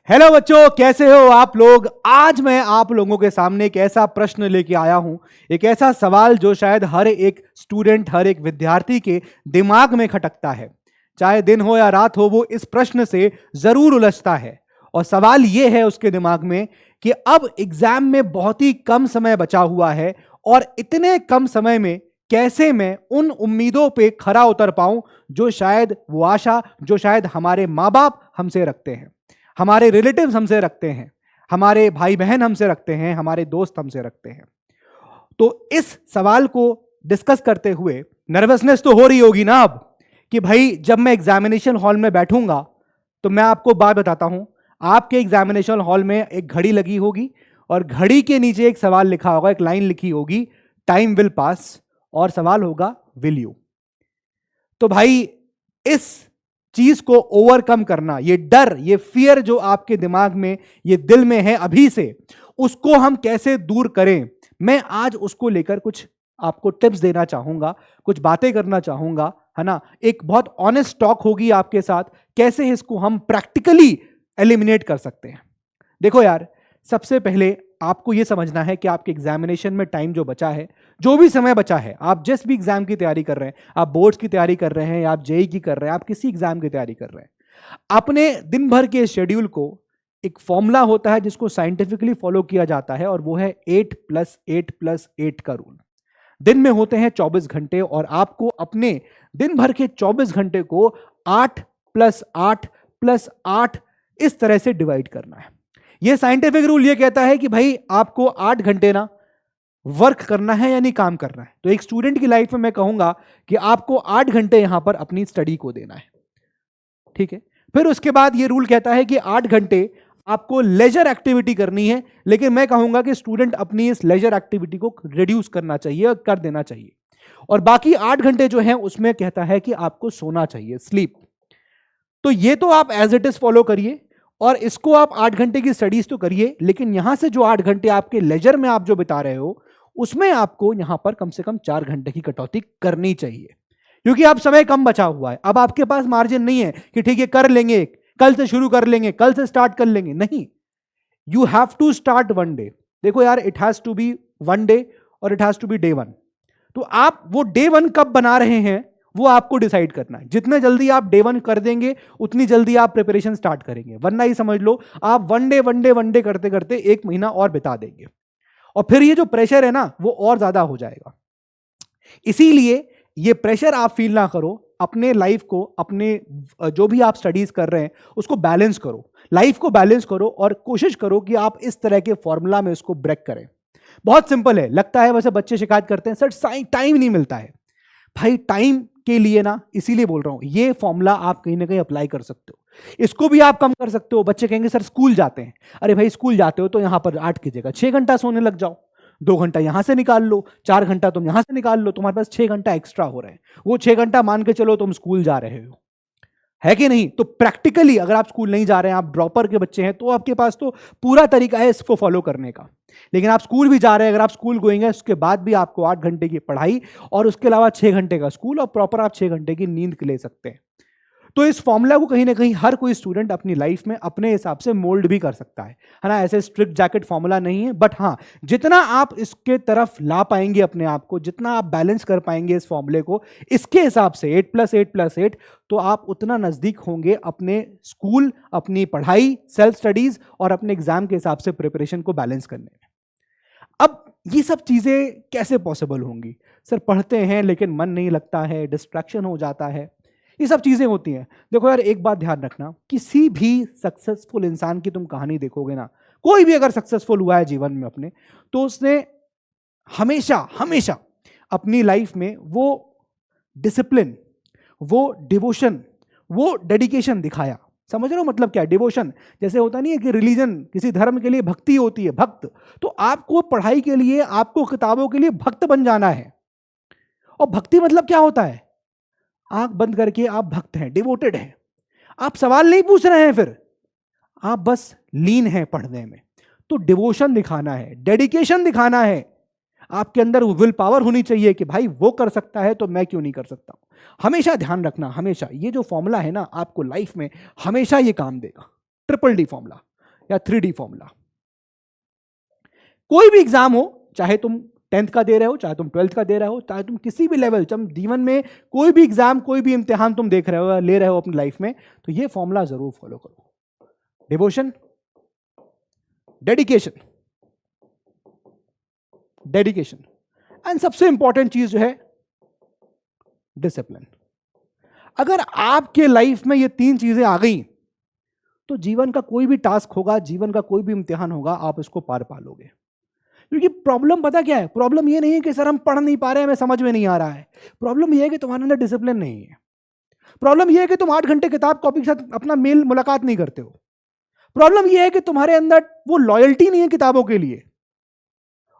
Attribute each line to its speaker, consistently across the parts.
Speaker 1: Hello बच्चों, कैसे हो आप लोग। आज मैं आप लोगों के सामने एक ऐसा प्रश्न लेके आया हूं, एक ऐसा सवाल जो शायद हर एक स्टूडेंट, हर एक विद्यार्थी के दिमाग में खटकता है। चाहे दिन हो या रात हो, वो इस प्रश्न से जरूर उलझता है। और सवाल ये है उसके दिमाग में कि अब एग्जाम में बहुत ही कम समय बचा हुआ है और इतने कम समय में कैसे मैं उन उम्मीदों पे खरा उतर पाऊं जो शायद वो आशा, जो शायद हमारे माँ बाप हमसे रखते हैं, हमारे रिलेटिव्स हमसे रखते हैं, हमारे भाई बहन हमसे रखते हैं, हमारे दोस्त हमसे रखते हैं। तो इस सवाल को डिस्कस करते हुए नर्वसनेस तो हो रही होगी ना अब, कि भाई जब मैं एग्जामिनेशन हॉल में बैठूंगा तो मैं आपको बात बताता हूं, आपके एग्जामिनेशन हॉल में एक घड़ी लगी होगी और घड़ी के नीचे एक सवाल लिखा होगा, एक लाइन लिखी होगी, टाइम विल पास, और सवाल होगा विल यू। तो भाई इस चीज को ओवरकम करना, ये डर, ये फियर जो आपके दिमाग में, ये दिल में है अभी से, उसको हम कैसे दूर करें, मैं आज उसको लेकर कुछ आपको टिप्स देना चाहूंगा, कुछ बातें करना चाहूंगा, है ना। एक बहुत ऑनेस्ट टॉक होगी आपके साथ, कैसे इसको हम प्रैक्टिकली एलिमिनेट कर सकते हैं। देखो यार, सबसे पहले आपको यह समझना है कि आपके एग्जामिनेशन में टाइम जो बचा है, जो भी समय बचा है, आप जिस भी एग्जाम की तैयारी कर रहे हैं, आप बोर्ड्स की तैयारी कर रहे हैं, आप जेई की कर रहे हैं, आप किसी एग्जाम की तैयारी कर रहे हैं, अपने दिन भर के शेड्यूल को, एक फॉर्मूला होता है जिसको साइंटिफिकली फॉलो किया जाता है और वो है 8+8+8 का रूल। दिन में होते हैं 24 घंटे और आपको अपने दिन भर के 24 घंटे को 8+8+8 इस तरह से डिवाइड करना है। यह साइंटिफिक रूल यह कहता है कि भाई आपको 8 घंटे ना वर्क करना है, यानी काम करना है। तो एक स्टूडेंट की लाइफ में मैं कहूंगा कि आपको 8 घंटे यहां पर अपनी स्टडी को देना है, ठीक है। फिर उसके बाद यह रूल कहता है कि 8 घंटे आपको लेजर एक्टिविटी करनी है, लेकिन मैं कहूंगा कि स्टूडेंट अपनी इस लेजर एक्टिविटी को रिड्यूस करना चाहिए, कर देना चाहिए। और बाकी 8 घंटे जो है उसमें कहता है कि आपको सोना चाहिए, स्लीप। तो ये तो आप एज इट इज फॉलो करिए और इसको आप 8 घंटे की स्टडीज तो करिए, लेकिन यहां से जो 8 घंटे आपके लेजर में आप जो बिता रहे हो, उसमें आपको यहां पर कम से कम 4 घंटे की कटौती करनी चाहिए, क्योंकि अब समय कम बचा हुआ है। अब आपके पास मार्जिन नहीं है कि ठीक है कर लेंगे, कल से शुरू कर लेंगे, कल से स्टार्ट कर लेंगे, नहीं। You have to start one day. देखो यार, it has to be one day और it has to be day one. तो आप वो डे वन कब बना रहे हैं वो आपको डिसाइड करना है। जितने जल्दी आप डे वन कर देंगे उतनी जल्दी आप प्रिपरेशन स्टार्ट करेंगे, वरना ही समझ लो आप वन डे करते करते 1 महीना और बिता देंगे और फिर ये जो प्रेशर है ना वो और ज्यादा हो जाएगा। इसीलिए ये प्रेशर आप फील ना करो, अपने लाइफ को, अपने जो भी आप स्टडीज कर रहे हैं उसको बैलेंस करो, लाइफ को बैलेंस करो और कोशिश करो कि आप इस तरह के फॉर्मूला में इसको ब्रेक करें। बहुत सिंपल है, लगता है वैसे बच्चे शिकायत करते हैं सर टाइम नहीं मिलता है। भाई टाइम के लिए ना, इसीलिए बोल रहा हूं, ये फॉर्मूला आप कहीं ना कहीं अप्लाई कर सकते हो, इसको भी आप कम कर सकते हो। बच्चे कहेंगे सर स्कूल जाते हैं, अरे भाई स्कूल जाते हो तो यहां पर 8 की जगह 6 घंटा सोने लग जाओ, 2 घंटा यहां से निकाल लो, 4 घंटा तुम यहां से निकाल लो, तुम्हारे पास 6 घंटा एक्स्ट्रा हो रहे हैं। वो 6 घंटा मान के चलो तुम स्कूल जा रहे हो, है कि नहीं। तो प्रैक्टिकली अगर आप स्कूल नहीं जा रहे हैं, आप ड्रॉपर के बच्चे हैं, तो आपके पास तो पूरा तरीका है इसको फॉलो करने का। लेकिन आप स्कूल भी जा रहे हैं, अगर आप स्कूल गोइंग है, उसके बाद भी आपको 8 घंटे की पढ़ाई और उसके अलावा 6 घंटे का स्कूल और प्रॉपर आप 6 घंटे की नींद ले सकते हैं। तो इस फॉर्मूला को कहीं ना कहीं हर कोई स्टूडेंट अपनी लाइफ में अपने हिसाब से मोल्ड भी कर सकता है ना। ऐसे स्ट्रिक्ट जैकेट फॉर्मूला नहीं है, बट हाँ, जितना आप इसके तरफ ला पाएंगे अपने आप को, जितना आप बैलेंस कर पाएंगे इस फॉर्मूले को, इसके हिसाब से 8+8+8, तो आप उतना नजदीक होंगे अपने स्कूल, अपनी पढ़ाई, सेल्फ स्टडीज और अपने एग्जाम के हिसाब से प्रिपरेशन को बैलेंस करने में। अब ये सब चीजें कैसे पॉसिबल होंगी? सर पढ़ते हैं लेकिन मन नहीं लगता है, डिस्ट्रैक्शन हो जाता है, ये सब चीजें होती हैं। देखो यार, एक बात ध्यान रखना, किसी भी सक्सेसफुल इंसान की तुम कहानी देखोगे ना, कोई भी अगर सक्सेसफुल हुआ है जीवन में अपने, तो उसने हमेशा हमेशा अपनी लाइफ में वो डिसिप्लिन, वो डिवोशन, वो डेडिकेशन दिखाया। समझ रहे हो मतलब क्या? डिवोशन जैसे होता नहीं है कि रिलीजन, किसी धर्म के लिए भक्ति होती है, भक्त। तो आपको पढ़ाई के लिए, आपको किताबों के लिए भक्त बन जाना है। और भक्ति मतलब क्या होता है? आंख बंद करके आप भक्त हैं, डिवोटेड हैं, आप सवाल नहीं पूछ रहे हैं, फिर आप बस लीन हैं पढ़ने में। तो डिवोशन दिखाना है, डेडिकेशन दिखाना है, आपके अंदर वो विल पावर होनी चाहिए कि भाई वो कर सकता है तो मैं क्यों नहीं कर सकता। हमेशा ध्यान रखना, हमेशा ये जो फॉर्मूला है ना, आपको लाइफ में हमेशा ये काम देगा, ट्रिपल डी फॉर्मूला। या 3D फॉर्मूला। कोई भी एग्जाम हो, चाहे तुम 10th का दे रहे हो, चाहे तुम 12th का दे रहे हो, चाहे तुम किसी भी लेवल, तुम जीवन में कोई भी एग्जाम, कोई भी इम्तिहान तुम देख रहे हो, ले रहे हो अपनी लाइफ में, तो ये फॉर्मूला जरूर फॉलो करो। डिवोशन, डेडिकेशन, डेडिकेशन, एंड सबसे इंपॉर्टेंट चीज जो है डिसिप्लिन। अगर आपके लाइफ में ये 3 चीजें आ गई तो जीवन का कोई भी टास्क होगा, जीवन का कोई भी इम्तिहान होगा, आप इसको पार पा लोगे। क्योंकि प्रॉब्लम पता क्या है? प्रॉब्लम ये नहीं है कि सर हम पढ़ नहीं पा रहे हैं, हमें समझ में नहीं आ रहा है। प्रॉब्लम ये है कि तुम्हारे अंदर डिसिप्लिन नहीं है। प्रॉब्लम ये है कि तुम 8 घंटे किताब कॉपी के साथ अपना मेल मुलाकात नहीं करते हो। प्रॉब्लम ये है कि तुम्हारे अंदर वो लॉयल्टी नहीं है किताबों के लिए।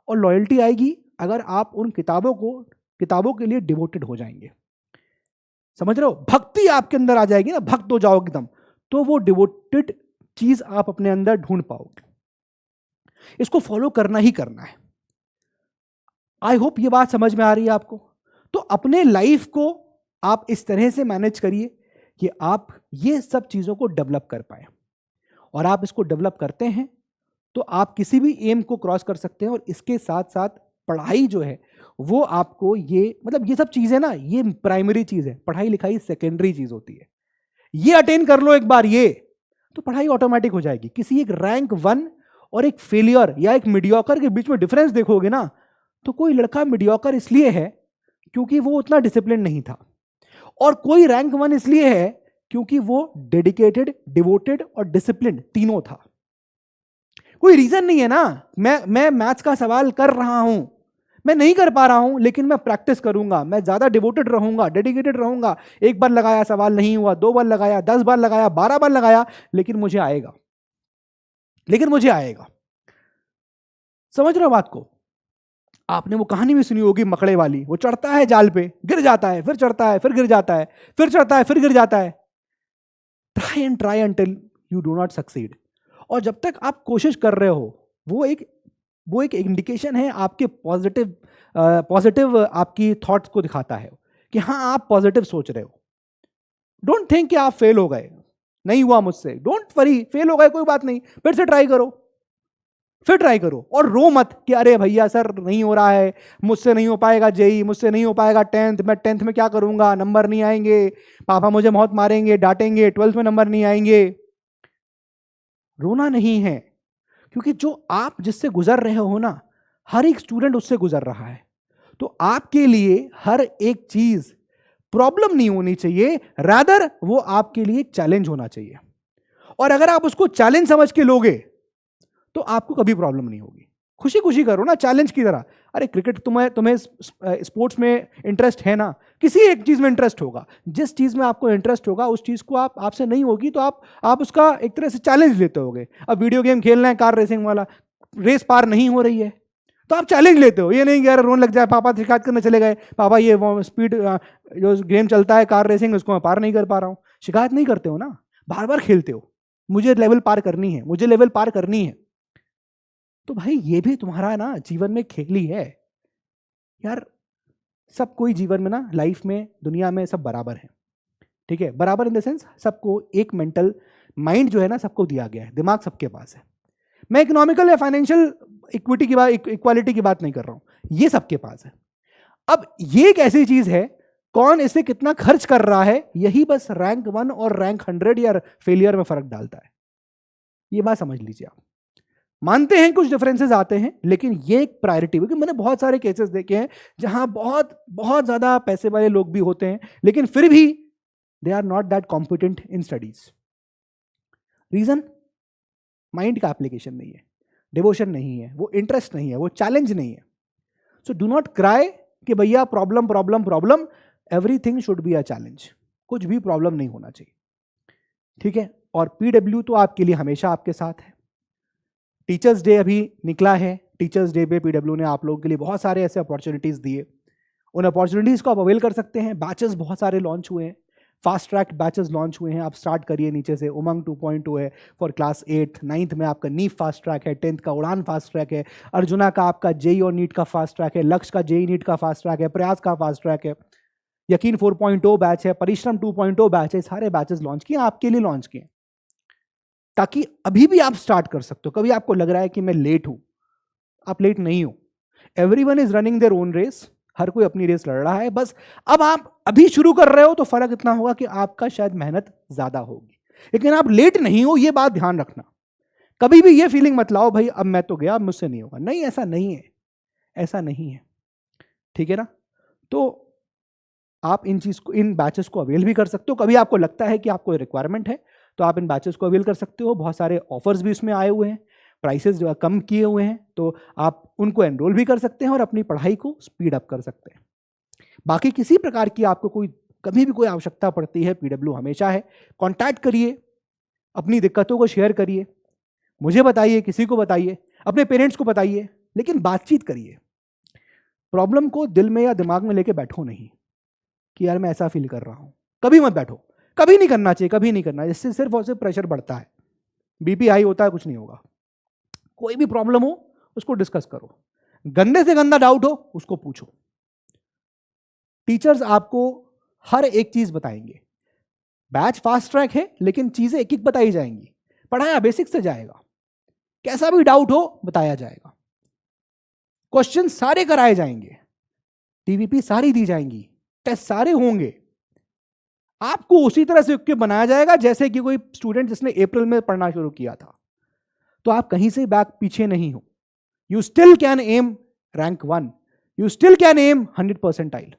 Speaker 1: और लॉयल्टी आएगी अगर आप उन किताबों के लिए डिवोटेड हो जाएंगे। समझ रहे हो? भक्ति आपके अंदर आ जाएगी ना, भक्त हो जाओगे एकदम, तो वो डिवोटेड चीज आप अपने अंदर ढूंढ पाओगे। इसको फॉलो करना ही करना है। आई होप ये बात समझ में आ रही है आपको। तो अपने लाइफ को आप इस तरह से मैनेज करिए कि आप ये सब चीजों को डेवलप कर पाए, और आप इसको डेवलप करते हैं तो आप किसी भी एम को क्रॉस कर सकते हैं। और इसके साथ साथ पढ़ाई जो है वो आपको ये सब चीजें ना, ये प्राइमरी चीज है, पढ़ाई लिखाई सेकेंडरी चीज होती है। ये अटेन कर लो एक बार, ये तो पढ़ाई ऑटोमेटिक हो जाएगी। किसी एक रैंक 1 और एक फेलियर या एक मीडियोकर के बीच में डिफरेंस देखोगे ना, तो कोई लड़का मीडियोकर इसलिए है क्योंकि वो उतना डिसिप्लिन नहीं था, और कोई रैंक 1 इसलिए है क्योंकि वो डेडिकेटेड, डिवोटेड और डिसिप्लिन तीनों था। कोई रीजन नहीं है ना। मैं मैथ्स का सवाल कर रहा हूं, मैं नहीं कर पा रहा हूं, लेकिन मैं प्रैक्टिस करूंगा, मैं ज्यादा डिवोटेड रहूंगा, डेडिकेटेड रहूंगा। एक बार लगाया सवाल नहीं हुआ, 2 बार लगाया, 10 बार लगाया, 12 बार लगाया, लेकिन मुझे आएगा, समझ रहे हो बात को? आपने वो कहानी भी सुनी होगी मकड़े वाली, वो चढ़ता है जाल पे, गिर जाता है, फिर चढ़ता है, फिर गिर जाता है, फिर चढ़ता है, फिर गिर जाता है। Try until you do not succeed. और जब तक आप कोशिश कर रहे हो, वो एक इंडिकेशन है आपके पॉजिटिव आपकी थॉट्स को दिखाता है कि हाँ आप पॉजिटिव सोच रहे हो। डोंट थिंक कि आप फेल हो गए, नहीं हुआ मुझसे, डोंट वरी, फेल हो गए कोई बात नहीं, फिर से ट्राई करो, और रो मत कि अरे भैया सर नहीं हो रहा है, मुझसे नहीं हो पाएगा जेई, मुझसे नहीं हो पाएगा 10th, मैं 10th में क्या करूंगा, नंबर नहीं आएंगे, पापा मुझे बहुत मारेंगे, डांटेंगे, 12th में नंबर नहीं आएंगे। रोना नहीं है, क्योंकि जो आप जिससे गुजर रहे हो ना, हर एक स्टूडेंट उससे गुजर रहा है। तो आपके लिए हर एक चीज प्रॉब्लम नहीं होनी चाहिए, रादर वो आपके लिए चैलेंज होना चाहिए। और अगर आप उसको चैलेंज समझ के लोगे तो आपको कभी प्रॉब्लम नहीं होगी। खुशी खुशी करो ना, चैलेंज की तरह। अरे क्रिकेट, तुम्हें स्पोर्ट्स में इंटरेस्ट है ना, किसी एक चीज में इंटरेस्ट होगा, जिस चीज में आपको इंटरेस्ट होगा उस चीज को आपसे नहीं होगी तो आप उसका एक तरह से चैलेंज लेते होगे। अब वीडियो गेम खेलना है, कार रेसिंग वाला, रेस पार नहीं हो रही है तो आप चैलेंज लेते हो। ये नहीं कि यार रोन लग जाए, पापा शिकायत करने चले गए, पापा ये स्पीड जो गेम चलता है कार रेसिंग, उसको मैं पार नहीं कर पा रहा हूँ। शिकायत नहीं करते हो ना, बार बार खेलते हो, मुझे लेवल पार करनी है, मुझे लेवल पार करनी है। तो भाई ये भी तुम्हारा ना जीवन में खेल ही है यार। सब कोई जीवन में ना, लाइफ में, दुनिया में सब बराबर है, ठीक है? बराबर इन द सेंस सबको एक मेंटल माइंड जो है ना सबको दिया गया है, दिमाग सबके पास है। मैं इकोनॉमिकल या फाइनेंशियल इक्वालिटी की बात नहीं कर रहा हूं, ये सबके पास है। अब ये एक ऐसी चीज है, कौन इसे कितना खर्च कर रहा है, यही बस रैंक 1 और रैंक 100 या फेलियर में फर्क डालता है। ये बात समझ लीजिए आप। मानते हैं कुछ डिफरेंसेस आते हैं, लेकिन ये एक प्रायोरिटी, क्योंकि मैंने बहुत सारे केसेस देखे हैं जहां बहुत बहुत ज्यादा पैसे वाले लोग भी होते हैं, लेकिन फिर भी they are not that competent in studies. Reason, mind का एप्लीकेशन नहीं है, डिवोशन नहीं है, वो इंटरेस्ट नहीं है, वो चैलेंज नहीं है। सो डू नॉट क्राई कि भैया problem problem problem, everything should be a challenge. कुछ भी प्रॉब्लम नहीं होना चाहिए, ठीक है? और पीडब्ल्यू तो आपके लिए हमेशा आपके साथ है। टीचर्स डे अभी निकला है, टीचर्स डे पे पीडब्ल्यू ने आप लोगों के लिए बहुत सारे ऐसे अपॉर्चुनिटीज दिए, उन अपॉर्चुनिटीज को आप अवेल कर सकते हैं। बैचेस बहुत सारे लॉन्च हुए हैं, फास्ट ट्रैक बैचेस लॉन्च हुए हैं, आप स्टार्ट करिए नीचे से। उमंग 2.2 है फॉर क्लास 8, 9th में आपका नीफ फास्ट ट्रैक है, 10th का उड़ान फास्ट ट्रैक है, अर्जुना का आपका जेई और नीट का फास्ट ट्रैक है, लक्ष्य का जेई नीट का फास्ट ट्रैक है, प्रयास का फास्ट ट्रैक है, यकीन 4.0 बैच है, परिश्रम 2.0 बैच है। सारे बैचेस लॉन्च किए, आपके लिए लॉन्च किए। ताकि अभी भी आप स्टार्ट कर सकते हो। कभी आपको लग रहा है कि मैं लेट हूं, आप लेट नहीं हो। Everyone is running their own race, हर कोई अपनी रेस लड़ रहा है। बस अब आप अभी शुरू कर रहे हो तो फर्क इतना होगा कि आपका शायद मेहनत ज्यादा होगी, लेकिन आप लेट नहीं हो, ये बात ध्यान रखना। कभी भी ये फीलिंग मत लाओ भाई अब मैं तो गया, अब मुझसे नहीं होगा। नहीं, ऐसा नहीं है, ऐसा नहीं है, ठीक है ना। तो आप इन बैचेस को अवेल भी कर सकते हो। कभी आपको लगता है कि आपको रिक्वायरमेंट है तो आप इन बैचेस को अवेल कर सकते हो। बहुत सारे ऑफर्स भी इसमें आए हुए हैं, प्राइसेस जो कम किए हुए हैं, तो आप उनको एनरोल भी कर सकते हैं और अपनी पढ़ाई को स्पीड अप कर सकते हैं। बाकी किसी प्रकार की आपको कभी भी कोई आवश्यकता पड़ती है, पीडब्ल्यू हमेशा है। कॉन्टैक्ट करिए, अपनी दिक्कतों को शेयर करिए, मुझे बताइए, किसी को बताइए, अपने पेरेंट्स को बताइए, लेकिन बातचीत करिए। प्रॉब्लम को दिल में या दिमाग में लेके बैठो नहीं कि यार मैं ऐसा फील कर रहा हूं। कभी मत बैठो, कभी नहीं करना चाहिए, कभी नहीं करना। इससे सिर्फ और सिर्फ प्रेशर बढ़ता है, बीपी हाई होता है, कुछ नहीं होगा। कोई भी प्रॉब्लम हो उसको डिस्कस करो, गंदे से गंदा डाउट हो उसको पूछो। टीचर्स आपको हर एक चीज बताएंगे। बैच फास्ट ट्रैक है, लेकिन चीजें एक एक बताई जाएंगी, पढ़ाया बेसिक से जाएगा। कैसा भी डाउट हो बताया जाएगा, क्वेश्चन सारे कराए जाएंगे, टीवीपी सारी दी जाएंगी, टेस्ट सारे होंगे। आपको उसी तरह से इक्विप बनाया जाएगा जैसे कि कोई स्टूडेंट जिसने अप्रैल में पढ़ना शुरू किया था। तो आप कहीं से बैक पीछे नहीं हो। You still can aim rank 1, you still can aim 100%।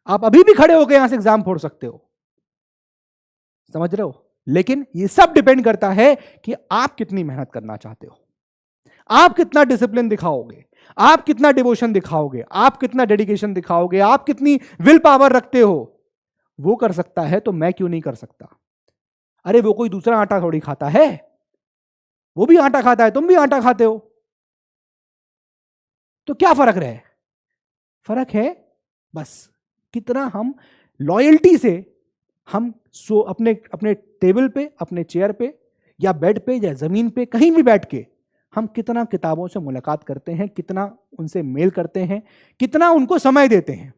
Speaker 1: आप अभी भी खड़े होकर यहां से एग्जाम फोड़ सकते हो, समझ रहे हो। लेकिन ये सब डिपेंड करता है कि आप कितनी मेहनत करना चाहते हो, आप कितना डिसिप्लिन दिखाओगे, आप कितना डिवोशन दिखाओगे, आप कितना डेडिकेशन दिखाओगे, आप कितनी विल पावर रखते हो। वो कर सकता है तो मैं क्यों नहीं कर सकता। अरे वो कोई दूसरा आटा थोड़ी खाता है, वो भी आटा खाता है, तुम भी आटा खाते हो। तो क्या फर्क रहे? फर्क है बस कितना हम लॉयल्टी से हम अपने अपने टेबल पे, अपने चेयर पे या बेड पे या जमीन पे कहीं भी बैठ के हम कितना किताबों से मुलाकात करते हैं, कितना उनसे मेल करते हैं, कितना उनको समय देते हैं।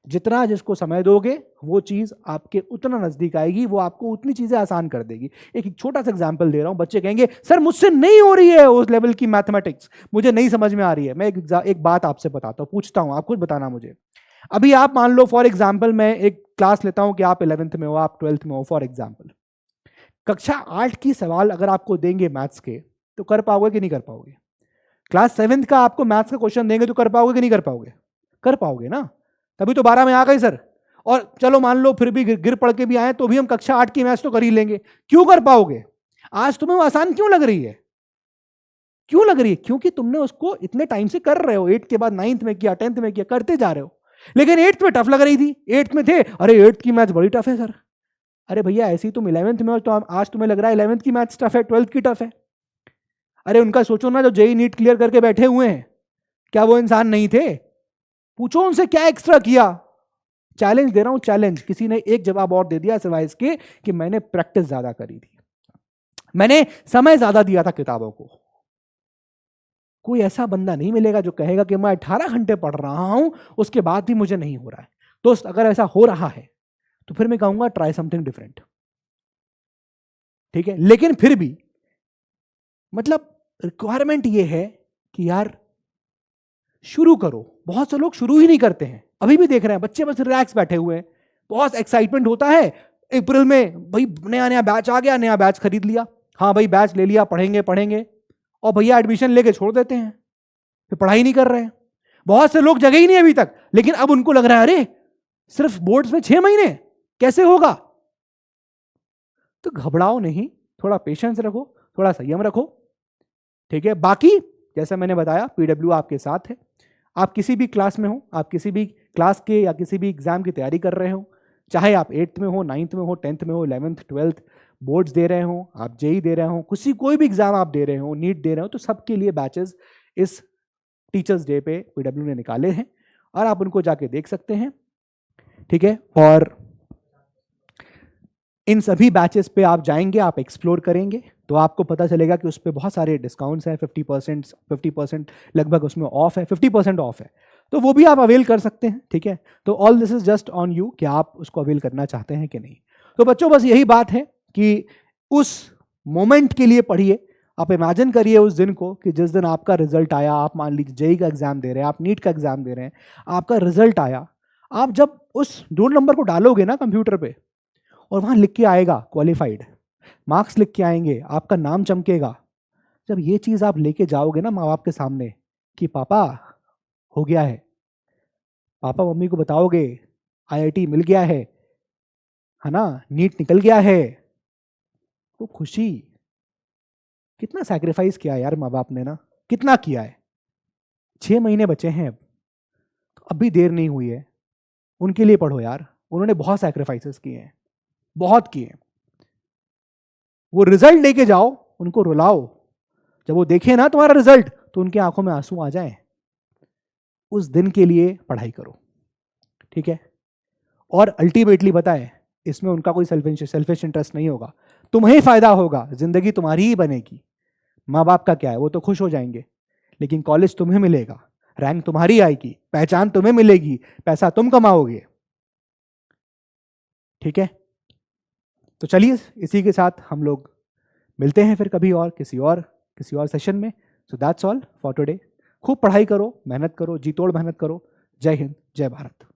Speaker 1: जितना जिसको समय दोगे वो चीज आपके उतना नजदीक आएगी, वो आपको उतनी चीजें आसान कर देगी। एक छोटा सा एग्जांपल दे रहा हूं। बच्चे कहेंगे सर मुझसे नहीं हो रही है उस लेवल की मैथमेटिक्स, मुझे नहीं समझ में आ रही है। मैं एक बात आपसे बताता हूं, पूछता हूं, आप खुद बताना मुझे। अभी आप मान लो फॉर एग्जाम्पल मैं एक क्लास लेता हूं कि आप 11th में हो, आप 12th में हो फॉर एग्जाम्पल। कक्षा 8 की सवाल अगर आपको देंगे मैथ्स के तो कर पाओगे कि नहीं कर पाओगे? क्लास 7th का आपको मैथ्स का क्वेश्चन देंगे तो कर पाओगे कि नहीं कर पाओगे? कर पाओगे ना, तभी तो 12 में आ गए सर। और चलो मान लो फिर भी गिर पड़ के भी आए तो भी हम कक्षा 8 की मैथ्स तो कर ही लेंगे। क्यों कर पाओगे? आज तुम्हें वो आसान क्यों लग रही है? क्यों लग रही है? क्योंकि तुमने उसको इतने टाइम से कर रहे हो, 8th के बाद 9th में किया, 10th में किया, करते जा रहे हो। लेकिन 8th में टफ लग रही थी, 8th में थे, अरे 8th की मैथ्स बड़ी टफ है सर। अरे भैया ऐसे ही तुम 11th में हो तो आज तुम्हें लग रहा है 11th की मैथ्स टफ है, 12th की टफ है। अरे उनका सोचो ना, जो जेईई नीट क्लियर करके बैठे हुए हैं, क्या वो इंसान नहीं थे? पूछो उनसे क्या एक्स्ट्रा किया। चैलेंज दे रहा हूं, चैलेंज। किसी ने एक जवाब और दे दिया सिवाय इसके कि मैंने प्रैक्टिस ज्यादा करी थी, मैंने समय ज्यादा दिया था किताबों को। कोई ऐसा बंदा नहीं मिलेगा जो कहेगा कि मैं 18 घंटे पढ़ रहा हूं उसके बाद भी मुझे नहीं हो रहा है। दोस्त अगर ऐसा हो रहा है तो फिर मैं कहूंगा ट्राई समथिंग डिफरेंट, ठीक है। लेकिन फिर भी मतलब रिक्वायरमेंट ये है कि यार शुरू करो। बहुत से लोग शुरू ही नहीं करते हैं। अभी भी देख रहे हैं बच्चे बस रिलैक्स बैठे हुए हैं, बहुत एक्साइटमेंट होता है अप्रैल में, भाई नया नया बैच आ गया, नया बैच खरीद लिया, हाँ भाई बैच ले लिया, पढ़ेंगे पढ़ेंगे, और भैया एडमिशन लेके छोड़ देते हैं, फिर पढ़ाई नहीं कर रहे हैं। बहुत से लोग जगह ही नहीं अभी तक, लेकिन अब उनको लग रहा है अरे सिर्फ बोर्ड्स में 6 महीने कैसे होगा। तो घबराओ नहीं, थोड़ा पेशेंस रखो, थोड़ा संयम रखो, ठीक है। बाकी जैसा मैंने बताया पीडब्ल्यू आपके साथ है। आप किसी भी क्लास में हो, आप किसी भी क्लास के या किसी भी एग्जाम की तैयारी कर रहे हो, चाहे आप 8th में हो, 9th में हो, 10th में हो, 11th 12th बोर्ड्स दे रहे हो, आप जेई दे रहे हो, कोई भी एग्जाम आप दे रहे हो, नीट दे रहे हो, तो सबके लिए बैचेस इस टीचर्स डे पे पीडब्ल्यू ने निकाले हैं और आप उनको जाके देख सकते हैं, ठीक है। और इन सभी बैचेस पे आप जाएंगे, आप एक्सप्लोर करेंगे तो आपको पता चलेगा कि उस पर बहुत सारे डिस्काउंट्स हैं, 50% लगभग उसमें ऑफ है, 50% ऑफ है, तो वो भी आप अवेल कर सकते हैं, ठीक है। तो all this is just on you कि आप उसको अवेल करना चाहते हैं कि नहीं। तो बच्चों बस यही बात है कि उस मोमेंट के लिए पढ़िए। आप इमेजिन करिए उस दिन को कि जिस दिन आपका रिजल्ट आया, आप मान लीजिए जेई का एग्जाम दे रहे हैं, आप नीट का एग्जाम दे रहे हैं, आपका रिजल्ट आया, आप जब उस रोल नंबर को डालोगे ना कंप्यूटर पे और वहां लिख के आएगा क्वालिफाइड, मार्क्स लिख के आएंगे, आपका नाम चमकेगा, जब ये चीज आप लेके जाओगे ना माँ बाप के सामने कि पापा हो गया है, पापा मम्मी को बताओगे आईआईटी मिल गया है ना, नीट निकल गया है, तो खुशी, कितना सैक्रिफाइस किया यार माँ बाप ने ना, कितना किया है। 6 महीने बचे हैं, अब अभी देर नहीं हुई है, उनके लिए पढ़ो यार, उन्होंने बहुत सैक्रिफाइसेस किए हैं, बहुत किए। वो रिजल्ट लेके जाओ, उनको रुलाओ, जब वो देखे ना तुम्हारा रिजल्ट तो उनकी आंखों में आंसू आ जाएं। उस दिन के लिए पढ़ाई करो, ठीक है। और अल्टीमेटली बताए, इसमें उनका कोई सेल्फिश इंटरेस्ट नहीं होगा, तुम्हें फायदा होगा, जिंदगी तुम्हारी ही बनेगी। माँ बाप का क्या है, वो तो खुश हो जाएंगे, लेकिन कॉलेज तुम्हें मिलेगा, रैंक तुम्हारी आएगी, पहचान तुम्हें मिलेगी, पैसा तुम कमाओगे, ठीक है। तो चलिए इसी के साथ हम लोग मिलते हैं फिर कभी और किसी और सेशन में। So that's all for today. खूब पढ़ाई करो, मेहनत करो, जी तोड़ मेहनत करो। जय हिंद, जय भारत।